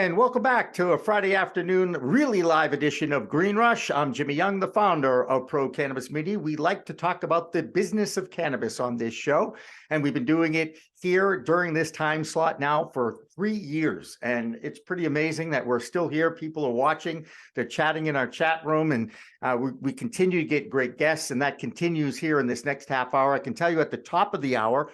and welcome back to a Friday afternoon, really live edition of Green Rush. I'm Jimmy Young, the founder of Pro Cannabis Media. We like to talk about the business of cannabis on this show, and we've been doing it here during this time slot now for 3 years. And it's pretty amazing that we're still here. People are watching, they're chatting in our chat room, and we continue to get great guests, and that continues here in this next half hour. I can tell you at the top of the hour,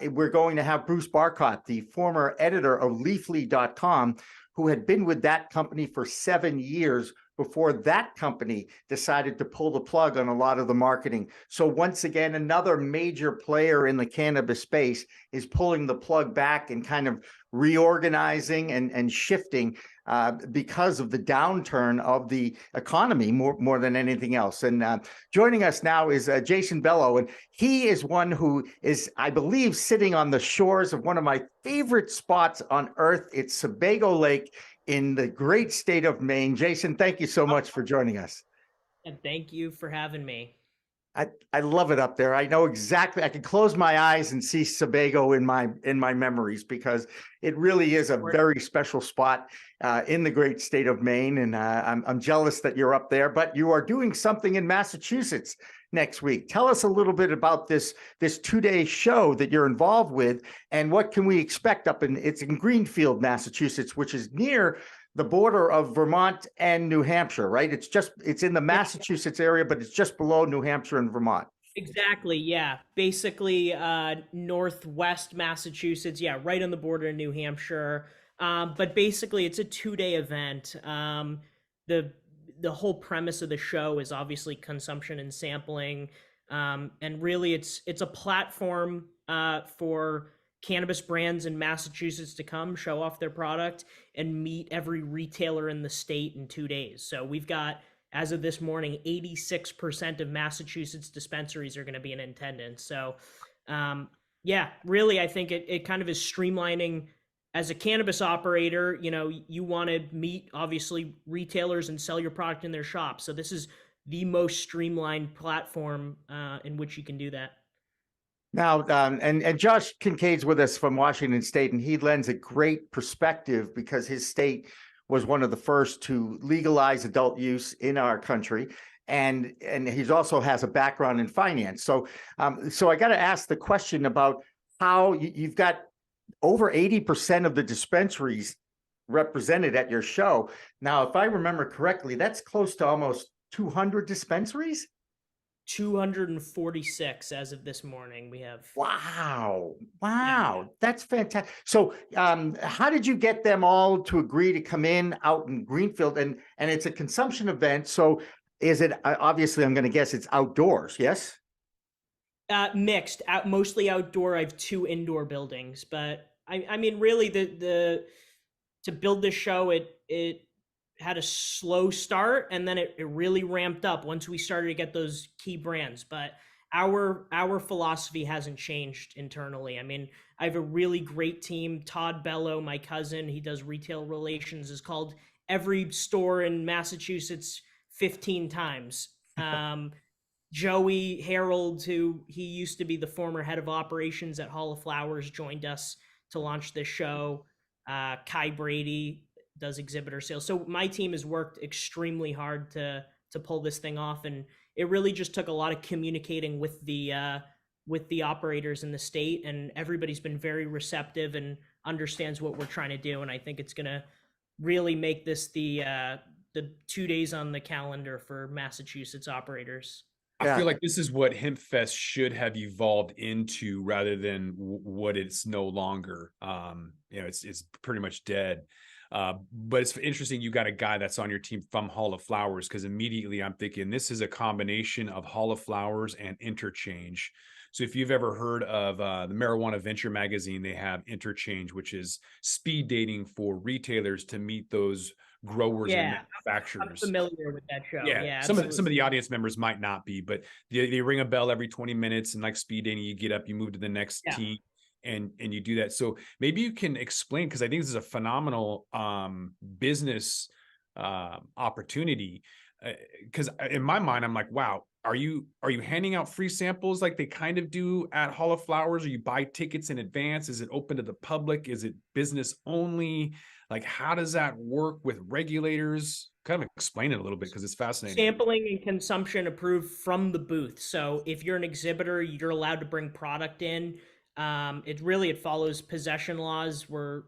we're going to have Bruce Barcott, the former editor of Leafly.com, who had been with that company for 7 years before that company decided to pull the plug on a lot of the marketing. So once again, another major player in the cannabis space is pulling the plug back and kind of reorganizing and shifting because of the downturn of the economy more than anything else. And joining us now is Jason Bellow, and he is one who is, I believe, sitting on the shores of one of my favorite spots on earth. It's Sebago Lake in the great state of Maine. Jason, thank you so much for joining us. And thank you for having me. I love it up there. I know exactly. I can close my eyes and see Sebago in my memories, because it really is a very special spot in the great state of Maine. And I'm jealous that you're up there. But you are doing something in Massachusetts next week. Tell us a little bit about this 2-day show that you're involved with, and what can we expect it's in Greenfield, Massachusetts, which is near the border of Vermont and New Hampshire, right? It's in the Massachusetts area, but it's just below New Hampshire and Vermont. Exactly, yeah. Basically, northwest Massachusetts, yeah, right on the border of New Hampshire. But basically, it's a 2-day event. The whole premise of the show is obviously consumption and sampling, and really, it's a platform for cannabis brands in Massachusetts to come show off their product and meet every retailer in the state in 2 days. So we've got, as of this morning, 86% of Massachusetts dispensaries are going to be in attendance. So yeah, really, I think it kind of is streamlining. As a cannabis operator, you want to meet, obviously, retailers and sell your product in their shops. So this is the most streamlined platform in which you can do that. Now, and Josh Kincaid's with us from Washington State, and he lends a great perspective because his state was one of the first to legalize adult use in our country, and he also has a background in finance. So I got to ask the question about how you've got over 80% of the dispensaries represented at your show. Now, if I remember correctly, that's close to almost 200 dispensaries. 246 as of this morning we have. Wow. Yeah. That's fantastic. So how did you get them all to agree to come in out in Greenfield? And it's a consumption event, so is it, obviously I'm going to guess it's outdoors, yes? Mixed, mostly outdoor. I have 2 indoor buildings, but I mean, really, the to build this show, it had a slow start, and then it really ramped up once we started to get those key brands. But our philosophy hasn't changed internally. I mean, I have a really great team. Todd Bello, my cousin, he does retail relations, has called every store in Massachusetts 15 times. Joey Harold, who he used to be the former head of operations at Hall of Flowers, joined us to launch this show. Kai Brady does exhibitor sales. So my team has worked extremely hard to pull this thing off, and it really just took a lot of communicating with the operators in the state, and everybody's been very receptive and understands what we're trying to do. And I think it's going to really make this the 2 days on the calendar for Massachusetts operators. I feel like this is what Hemp Fest should have evolved into, rather than what it's no longer. It's pretty much dead. But it's interesting you got a guy that's on your team from Hall of Flowers, because immediately I'm thinking this is a combination of Hall of Flowers and Interchange. So if you've ever heard of the Marijuana Venture magazine, they have Interchange, which is speed dating for retailers to meet those growers and manufacturers. I'm familiar with that show. Yeah, some of the audience members might not be, but they ring a bell every 20 minutes, and like speed dating, you get up, you move to the next team. And you do that. So maybe you can explain, because I think this is a phenomenal business opportunity. Because in my mind, I'm like, wow, are you handing out free samples like they kind of do at Hall of Flowers, or you buy tickets in advance? Is it open to the public? Is it business only? Like, how does that work with regulators? Kind of explain it a little bit because it's fascinating. Sampling and consumption approved from the booth. So if you're an exhibitor, you're allowed to bring product in. It follows possession laws. Where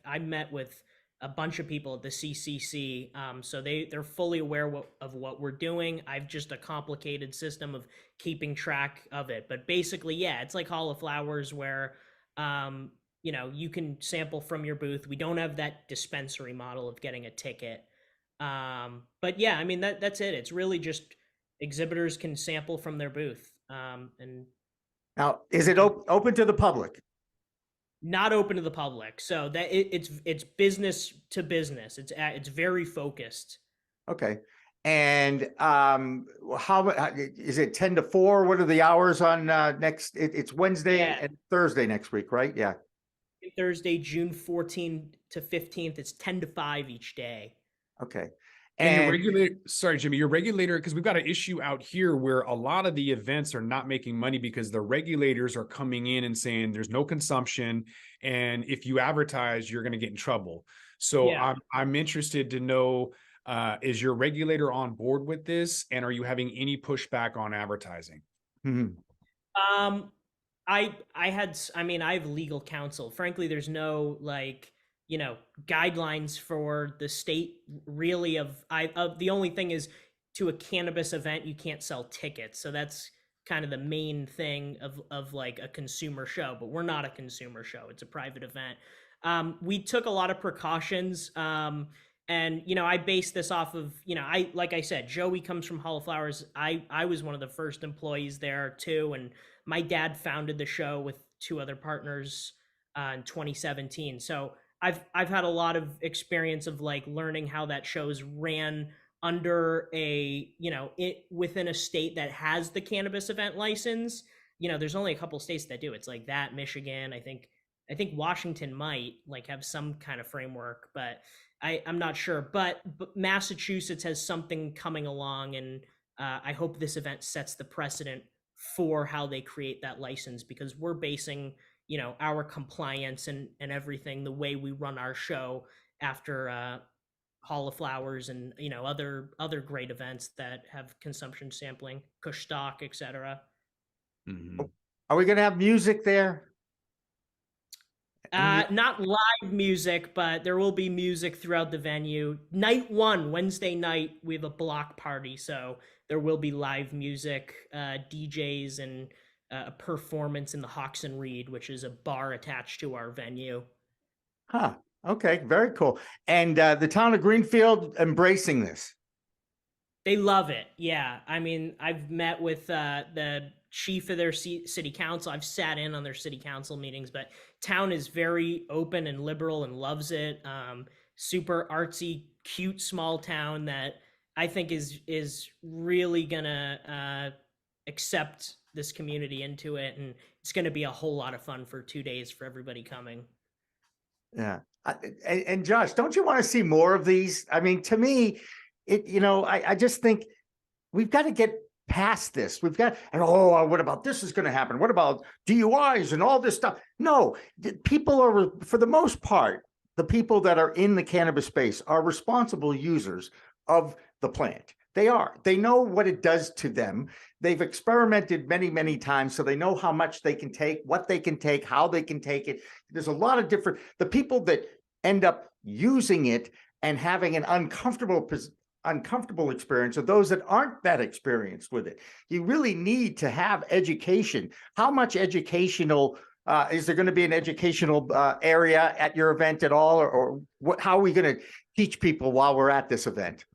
I've met with a bunch of people at the CCC, so they're fully aware of what we're doing. I've just a complicated system of keeping track of it. But basically, yeah, it's like Hall of Flowers where you can sample from your booth. We don't have that dispensary model of getting a ticket. But yeah, I mean that's it. It's really just exhibitors can sample from their booth. And Now, is it open to the public? not open to the public. So that it's business to business. It's very focused. Okay. And how is it 10 to 4? What are the hours on next? It's Wednesday Yeah. and Thursday next week, right? Yeah. Thursday, June 14th to 15th. It's 10 to 5 each day. Okay. And your And regulator, sorry, Jimmy, your regulator, because we've got an issue out here where a lot of the events are not making money because the regulators are coming in and saying there's no consumption, and if you advertise, you're going to get in trouble. So Yeah. I'm interested to know, is your regulator on board with this, and are you having any pushback on advertising? Mhm. Um, I have legal counsel. Frankly, there's no guidelines for the state really of the only thing is to a cannabis event you can't sell tickets. So that's kind of the main thing of like a consumer show, but we're not a consumer show. It's a private event. We took a lot of precautions. And I base this off of, like I said, Joey comes from Hall of Flowers. I was one of the first employees there too, and my dad founded the show with two other partners in 2017. So I've had a lot of experience of like learning how that show's ran under within a state that has the cannabis event license. There's only a couple states that do. It's like that, Michigan. I think Washington might like have some kind of framework, but I'm not sure. But Massachusetts has something coming along, and I hope this event sets the precedent for how they create that license, because we're basing our compliance and everything, the way we run our show after Hall of Flowers and other great events that have consumption sampling, Kush Stock, etc. Mm-hmm. Are we going to have music there? Not live music, but there will be music throughout the venue. Night one, Wednesday night, we have a block party, so there will be live music, DJs, and a performance in the Hawks and Reed, which is a bar attached to our venue. Huh. Okay. Very cool. And the town of Greenfield embracing this. They love it. Yeah. I mean, I've met with the chief of their city council. I've sat in on their city council meetings, but town is very open and liberal and loves it. Super artsy, cute, small town that I think is really gonna accept this community into it, and it's gonna be a whole lot of fun for 2 days for everybody coming. Yeah. And Josh, don't you want to see more of these? I mean, to me, I just think we've got to get past this. We've got, what about this is going to happen? What about DUIs and all this stuff? No, people are, for the most part, the people that are in the cannabis space are responsible users of the plant. They know what it does to them. They've experimented many, many times, so they know how much they can take, what they can take, how they can take it. There's a lot of the people that end up using it and having an uncomfortable experience are those that aren't that experienced with it. You really need to have education. How much educational, is there going to be an educational area at your event at all? Or how are we going to teach people while we're at this event?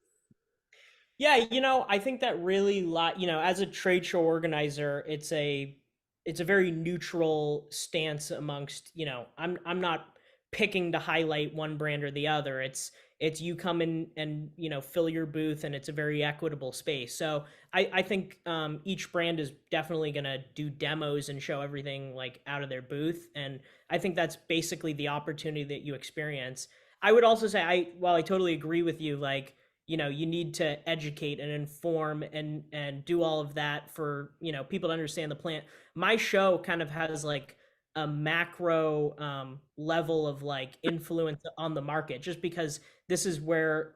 Yeah, I think that really as a trade show organizer, it's a very neutral stance amongst, I'm not picking to highlight one brand or the other. It's you come in and fill your booth, and it's a very equitable space. So I think each brand is definitely gonna do demos and show everything like out of their booth, and I think that's basically the opportunity that you experience. I would also say while I totally agree with you, like you need to educate and inform and do all of that for people to understand the plant. My show kind of has like a macro level of like influence on the market, just because this is where,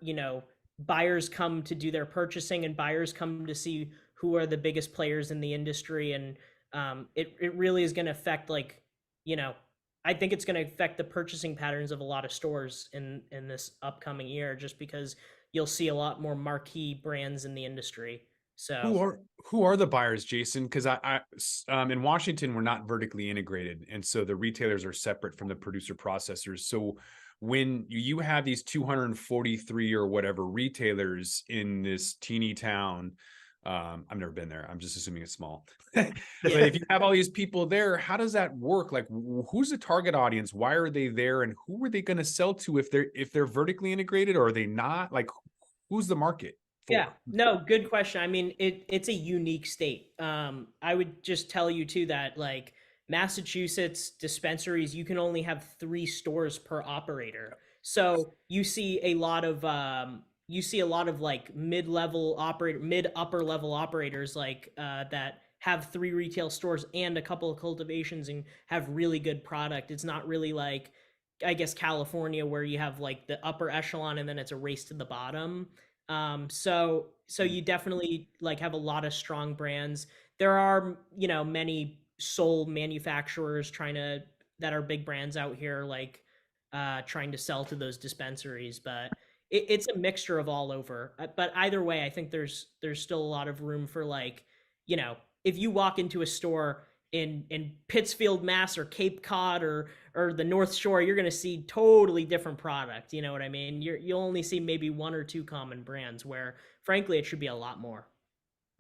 buyers come to do their purchasing and buyers come to see who are the biggest players in the industry. And it really is going to affect, like, you know, I think it's going to affect the purchasing patterns of a lot of stores in this upcoming year, just because you'll see a lot more marquee brands in the industry. So Who are the buyers, Jason? Because in Washington we're not vertically integrated, and so the retailers are separate from the producer processors. So when you have these 243 or whatever retailers in this teeny town, I've never been there. I'm just assuming it's small. But if you have all these people there, how does that work? Like, who's the target audience? Why are they there? And who are they going to sell to if they're vertically integrated, or are they not? Like, who's the market yeah, for? no, good question. I mean, it's a unique state. I would just tell you too that, like, Massachusetts dispensaries, you can only have 3 stores per operator. So you see a lot of like mid upper level operators, like that have 3 retail stores and a couple of cultivations and have really good product. It's not really like, I guess, California, where you have like the upper echelon and then it's a race to the bottom. So you definitely like have a lot of strong brands. There are, many sole manufacturers that are big brands out here, like trying to sell to those dispensaries, but it's a mixture of all over. But either way, I think there's still a lot of room for, like, if you walk into a store in Pittsfield, Mass, or Cape Cod, or the North Shore, you're going to see totally different product. You know what I mean? You'll only see maybe 1 or 2 common brands, where frankly it should be a lot more.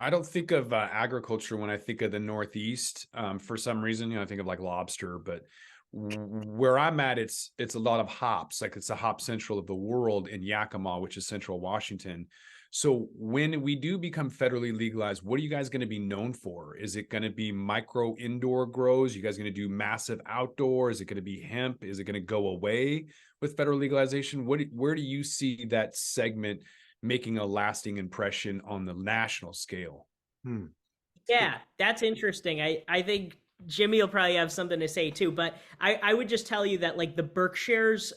I don't think of agriculture when I think of the Northeast. For some reason, I think of like lobster, but where I'm at, it's a lot of hops. Like, it's the hop central of the world in Yakima, which is central Washington. So when we do become federally legalized, what are you guys going to be known for? Is it going to be micro indoor grows? You guys going to do massive outdoor? Is it going to be hemp? Is it going to go away with federal legalization? Where do you see that segment making a lasting impression on the national scale? Yeah, that's interesting. I think Jimmy will probably have something to say too, but I would just tell you that, like, the Berkshires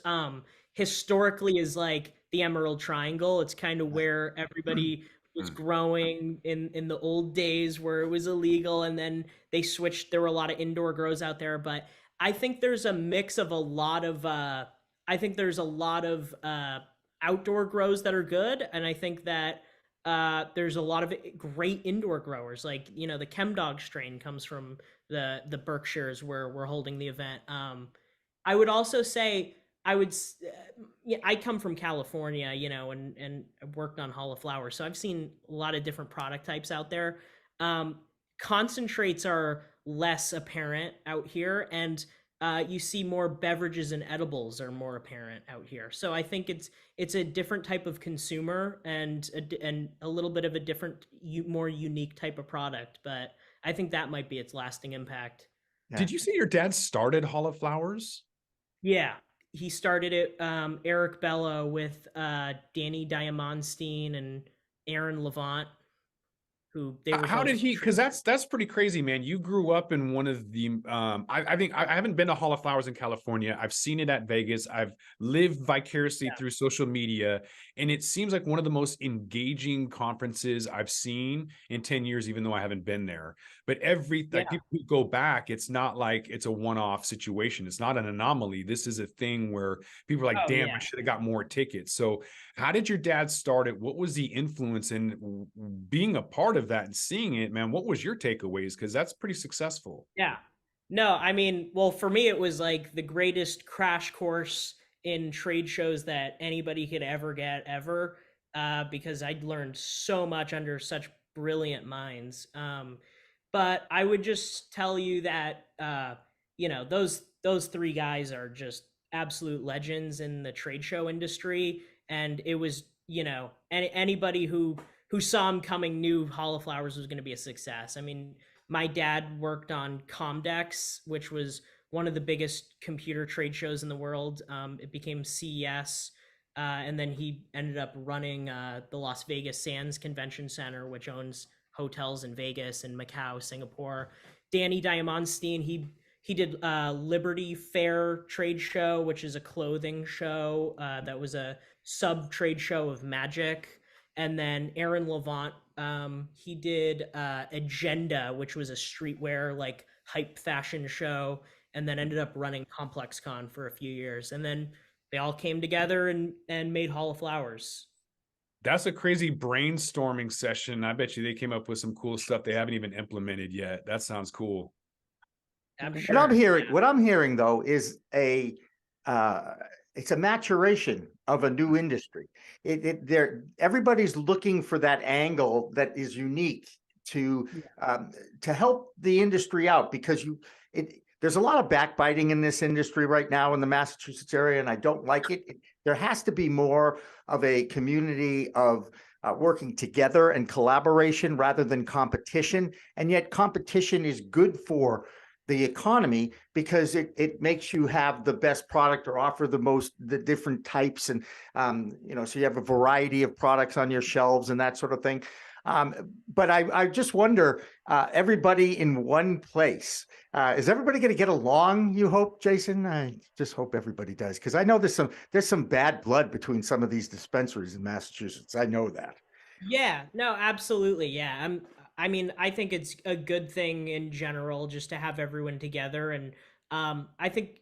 historically is like the Emerald Triangle. It's kind of where everybody was growing in the old days, where it was illegal, and then they switched. There were a lot of indoor grows out there, but I think there's a mix of a lot of I think there's a lot of outdoor grows that are good, and I think that there's a lot of great indoor growers. Like, the Chemdog strain comes from the Berkshires, where we're holding the event. I would also say, yeah, I come from California, and I've worked on Hall of Flowers, so I've seen a lot of different product types out there. Um, Concentrates are less apparent out here, and you see more beverages and edibles are more apparent out here. So I think it's a different type of consumer, and a little bit of a different, more unique type of product. But I think that might be its lasting impact. Yeah. Did you say your dad started Hall of Flowers? Yeah, he started it. Eric Bello with Danny Diamonstein and Aaron Levant, who they were How both. did he? Because that's pretty crazy, man. You grew up in one of the. I think I haven't been to Hall of Flowers in California. I've seen it at Vegas. I've lived vicariously through social media, and it seems like one of the most engaging conferences I've seen in 10 years, even though I haven't been there. But Yeah. people who go back, it's not like it's a one-off situation. It's not an anomaly. This is a thing where people are like, Oh "Damn, yeah. I should have got more tickets." So how did your dad start it? What was the influence in being a part of that and seeing it, man? What was your takeaways? Because that's pretty successful. Yeah. No, I mean, well, for me, it was like the greatest crash course in trade shows that anybody could ever get, ever, because I'd learned so much under such brilliant minds. But I would just tell you that, those 3 guys are just absolute legends in the trade show industry, and it was, anybody who saw him coming knew Hall of Flowers was going to be a success. I mean, my dad worked on Comdex, which was one of the biggest computer trade shows in the world. It became CES, and then he ended up running the Las Vegas Sands Convention Center, which owns hotels in Vegas and Macau, Singapore. Danny Diamonstein, he did Liberty Fair trade show, which is a clothing show that was a sub trade show of Magic. And then Aaron Levant, he did Agenda, which was a streetwear like hype fashion show, and then ended up running Complex Con for a few years. And then they all came together and made Hall of Flowers. That's a crazy brainstorming session. I bet you they came up with some cool stuff they haven't even implemented yet. That sounds cool. I'm What sure. I'm hearing, Yeah. what I'm hearing though, is it's a maturation of a new industry. Everybody's looking for that angle that is unique to help the industry out, because there's a lot of backbiting in this industry right now in the Massachusetts area, and I don't like it. There has to be more of a community of working together and collaboration rather than competition. And yet competition is good for the economy because it makes you have the best product or offer the different types. And, so you have a variety of products on your shelves and that sort of thing. But I just wonder, everybody in one place, is everybody going to get along, you hope, Jason? I just hope everybody does, because I know there's some bad blood between some of these dispensaries in Massachusetts. I know that. Yeah, no, absolutely. Yeah. I mean, I think it's a good thing in general just to have everyone together. And I think,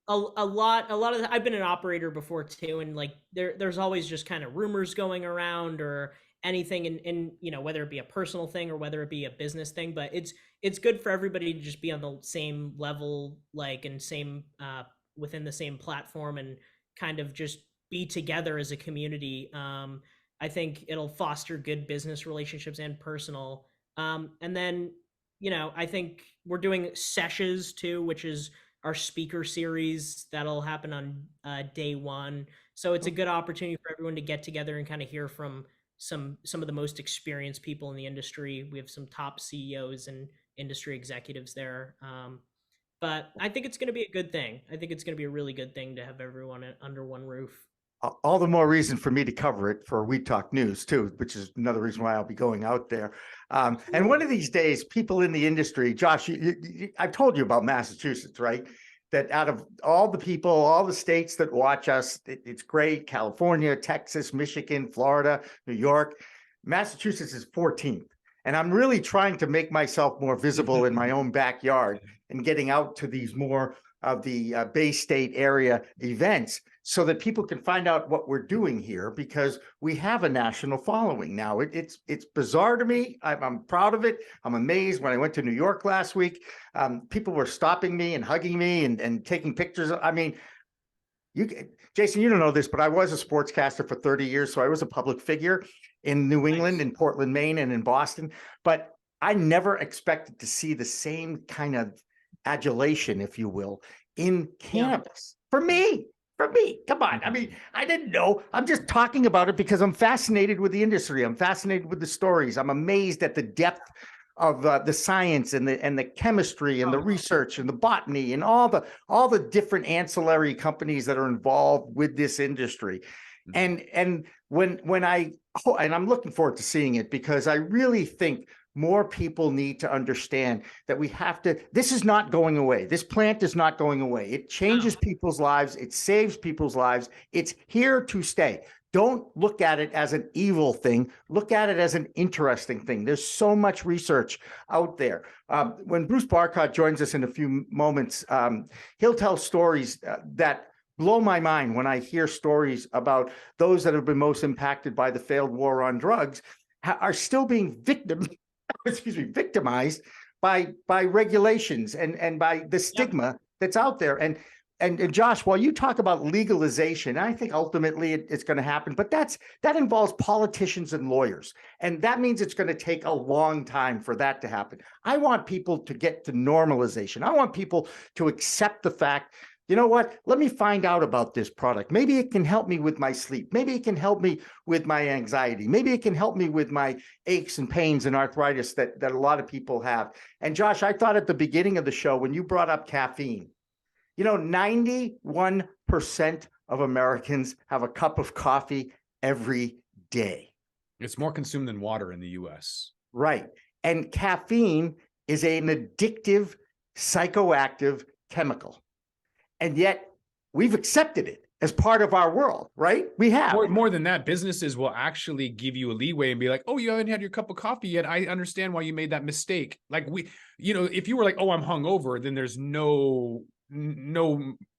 a lot of I've been an operator before too, and like there's always just kind of rumors going around or anything, and whether it be a personal thing or whether it be a business thing, but it's good for everybody to just be on the same level, like, and same within the same platform, and kind of just be together as a community. I think it'll foster good business relationships and personal. And then I think we're doing sessions too, which is our speaker series that'll happen on day one. So it's a good opportunity for everyone to get together and kind of hear from some of the most experienced people in the industry. We have some top CEOs and industry executives there. But I think it's going to be a good thing. I think it's going to be a really good thing to have everyone under one roof. All the more reason for me to cover it for We Talk News too, which is another reason why I'll be going out there. And one of these days, people in the industry, Josh, I've told you about Massachusetts, right? That out of all the people, all the states that watch us, it's great. California, Texas, Michigan, Florida, New York, Massachusetts is 14th. And I'm really trying to make myself more visible in my own backyard and getting out to these more of the Bay State area events so that people can find out what we're doing here, because we have a national following now. It's bizarre to me. I'm proud of it. I'm amazed. When I went to New York last week, people were stopping me and hugging me and taking pictures. I mean, Jason, you don't know this, but I was a sportscaster for 30 years. So I was a public figure in New England, in Portland, Maine, and in Boston. But I never expected to see the same kind of adulation, if you will, in cannabis. For me, come on. I mean, I didn't know. I'm just talking about it because I'm fascinated with the industry. I'm fascinated with the stories. I'm amazed at the depth of the science and the chemistry and the research and the botany and all the different ancillary companies that are involved with this industry. And when I'm looking forward to seeing it, because I really think more people need to understand that this is not going away. This plant is not going away. It changes people's lives. It saves people's lives. It's here to stay. Don't look at it as an evil thing. Look at it as an interesting thing. There's so much research out there. When Bruce Barcott joins us in a few moments, he'll tell stories that blow my mind when I hear stories about those that have been most impacted by the failed war on drugs are still being victimized by regulations and by the stigma that's out there. And Josh, while you talk about legalization, I think ultimately it's going to happen, but that involves politicians and lawyers. And that means it's going to take a long time for that to happen. I want people to get to normalization. I want people to accept the fact, you know what, let me find out about this product. Maybe it can help me with my sleep. Maybe it can help me with my anxiety. Maybe it can help me with my aches and pains and arthritis that a lot of people have. And Josh, I thought at the beginning of the show, when you brought up caffeine, 91% of Americans have a cup of coffee every day. It's more consumed than water in the US. Right. And caffeine is an addictive psychoactive chemical. And yet we've accepted it as part of our world, right? We have. More than that, businesses will actually give you a leeway and be like, oh, you haven't had your cup of coffee yet. I understand why you made that mistake. Like if you were like, oh, I'm hungover, then there's no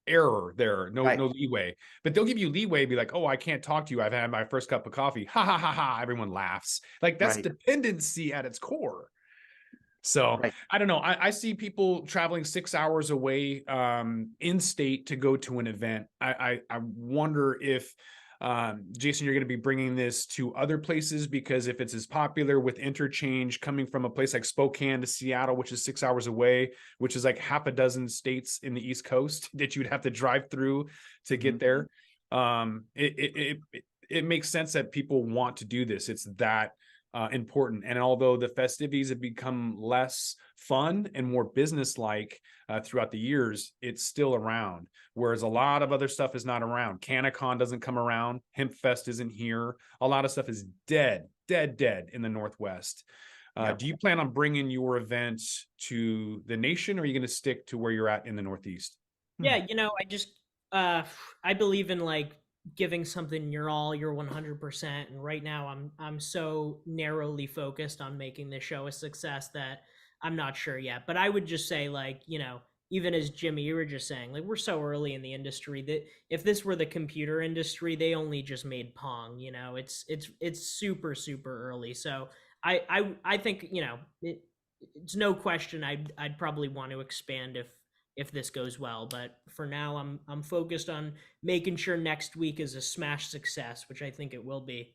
error there, no leeway. But they'll give you leeway, be like, oh, I can't talk to you. I've had my first cup of coffee. Ha ha ha ha. Everyone laughs. Like that's dependency at its core. So I don't know. I see people traveling 6 hours away in state to go to an event. I wonder if, Jason, you're going to be bringing this to other places, because if it's as popular with interchange coming from a place like Spokane to Seattle, which is 6 hours away, which is like half a dozen states in the East Coast that you'd have to drive through to get there. It makes sense that people want to do this. It's that important. And although the festivities have become less fun and more business-like throughout the years, it's still around. Whereas a lot of other stuff is not around. CannaCon doesn't come around. Hemp Fest isn't here. A lot of stuff is dead in the Northwest. Do you plan on bringing your event to the nation, or are you going to stick to where you're at in the Northeast? Yeah, I believe in like giving something your all, your 100%. And right now I'm so narrowly focused on making this show a success that I'm not sure yet. But I would just say, like, even as Jimmy, you were just saying, like, we're so early in the industry that if this were the computer industry, they only just made Pong. It's super, super early. So I think, it's no question I'd probably want to expand if this goes well. But for now, I'm focused on making sure next week is a smash success, which I think it will be.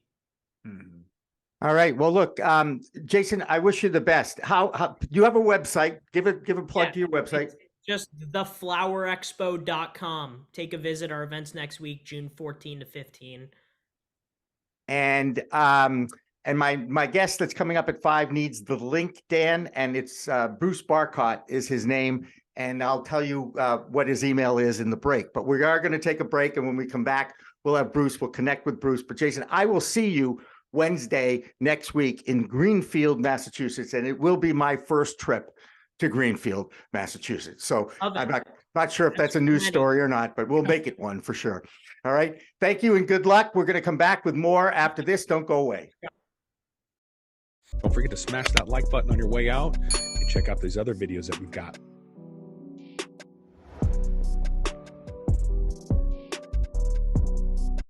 All right. Well, look, Jason, I wish you the best. How you have a website? Give a plug to your website. It's just theflowerexpo.com. Take a visit. Our events next week, June 14 to 15. And my guest that's coming up at 5 needs the link, Dan, and it's Bruce Barcott is his name. And I'll tell you what his email is in the break. But we are going to take a break. And when we come back, we'll connect with Bruce. But Jason, I will see you Wednesday next week in Greenfield, Massachusetts. And it will be my first trip to Greenfield, Massachusetts. So I'm not sure if that's a news story or not, but we'll make it one for sure. All right. Thank you and good luck. We're going to come back with more after this. Don't go away. Don't forget to smash that like button on your way out and check out these other videos that we've got.